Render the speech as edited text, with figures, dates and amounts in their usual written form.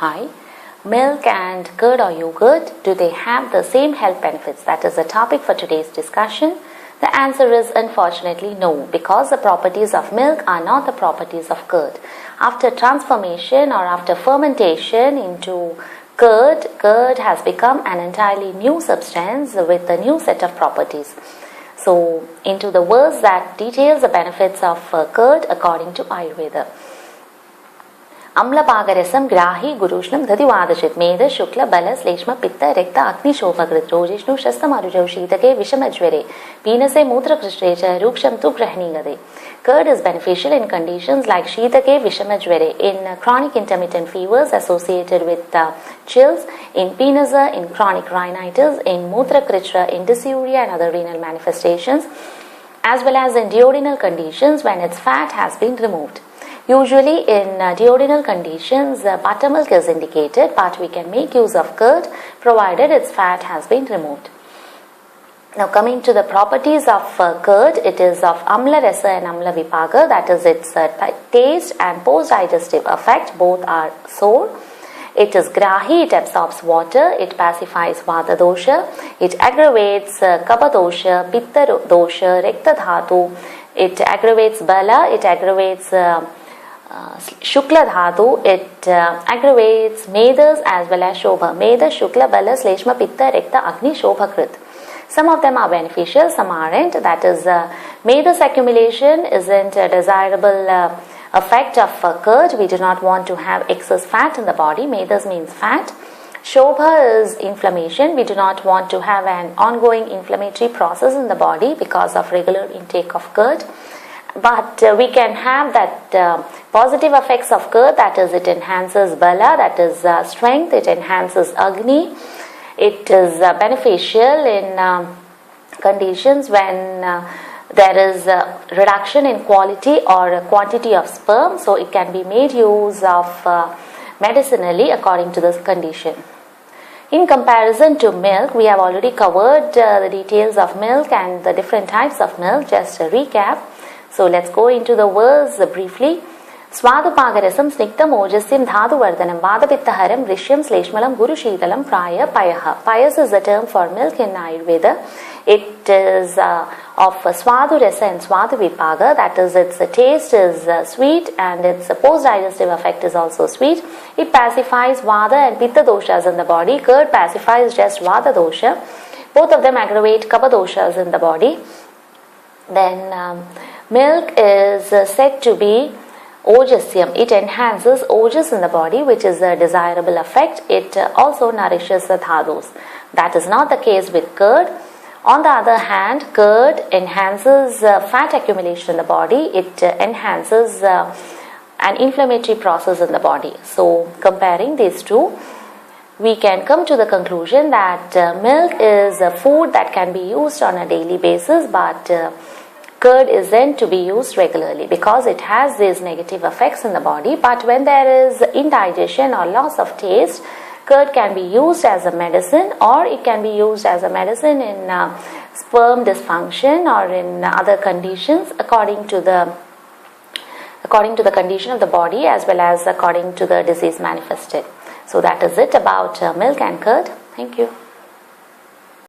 Hi. Milk and curd or yogurt, do they have the same health benefits? That is the topic for today's discussion. The answer is unfortunately no, because the properties of milk are not the properties of curd. After transformation or after fermentation into curd has become an entirely new substance with a new set of properties. So, into the verse that details the benefits of curd according to Ayurveda. अम्लपागरसम ग्राही गुरुष्णम दधिवादशित मेद शुक्ल बल श्लेष्म पित्त रक्त अग्निशोभकृत रोजिष्णु शस्तमरुजौ शीतके विषमज्वरे पीनसे मूत्रकृष्टे च रूक्षम तु ग्रहणीगदे. Curd is beneficial in conditions like Shitake Vishamajvere, in chronic intermittent fevers associated with chills, in Pinasa, in chronic rhinitis, in Mutra Krishra, in dysuria and other renal manifestations, as well as in duodenal conditions when its fat has been removed. Usually in duodenal conditions, buttermilk is indicated, but we can make use of curd provided its fat has been removed. Now coming to the properties of curd, it is of Amla Rasa and Amla Vipaga, that is its taste and post-digestive effect, both are sour. It is Grahi, it absorbs water, it pacifies Vata dosha, it aggravates Kapha dosha, Pitta dosha, Rekta dhatu, it aggravates Bala, it aggravates Shukla dhatu, it aggravates Medas as well as Shobha. Meda, Shukla, Bala, Sleshma, Pitta, Rekta, Agni, Shobha, Krit. Some of them are beneficial, some aren't. That is, Medas accumulation isn't a desirable effect of curd. We do not want to have excess fat in the body. Medas means fat. Shobha is inflammation. We do not want to have an ongoing inflammatory process in the body because of regular intake of curd. But we can have that positive effects of curd, that is, it enhances Bala, that is strength, it enhances Agni. It is beneficial in conditions when there is a reduction in quality or quantity of sperm, so it can be made use of medicinally according to this condition. In comparison to milk, we have already covered the details of milk and the different types of milk. Just a recap. So let's go into the verse briefly. Swadupagarasam snigdam ojasyam dhatu vardhanam vadapittaharam rishyam sleshmalam guru sheetalam praya payaha. Payas is the term for milk in Ayurveda. It is of swadu rasa and swadu vipaga, that is, its taste is sweet and its post-digestive effect is also sweet. It pacifies Vada and Pitta doshas in the body. Curd pacifies just Vada dosha. Both of them aggravate Kapha doshas in the body. Then milk is said to be Ojasyam. It enhances ojas in the body, which is a desirable effect. It also nourishes the dhadus. That is not the case with curd. On the other hand, curd enhances fat accumulation in the body. It enhances an inflammatory process in the body. So, comparing these two, we can come to the conclusion that milk is a food that can be used on a daily basis, but curd isn't to be used regularly because it has these negative effects in the body. But when there is indigestion or loss of taste, curd can be used as a medicine, or it can be used as a medicine in sperm dysfunction or in other conditions according to the condition of the body as well as according to the disease manifested. So that is it about milk and curd. Thank you.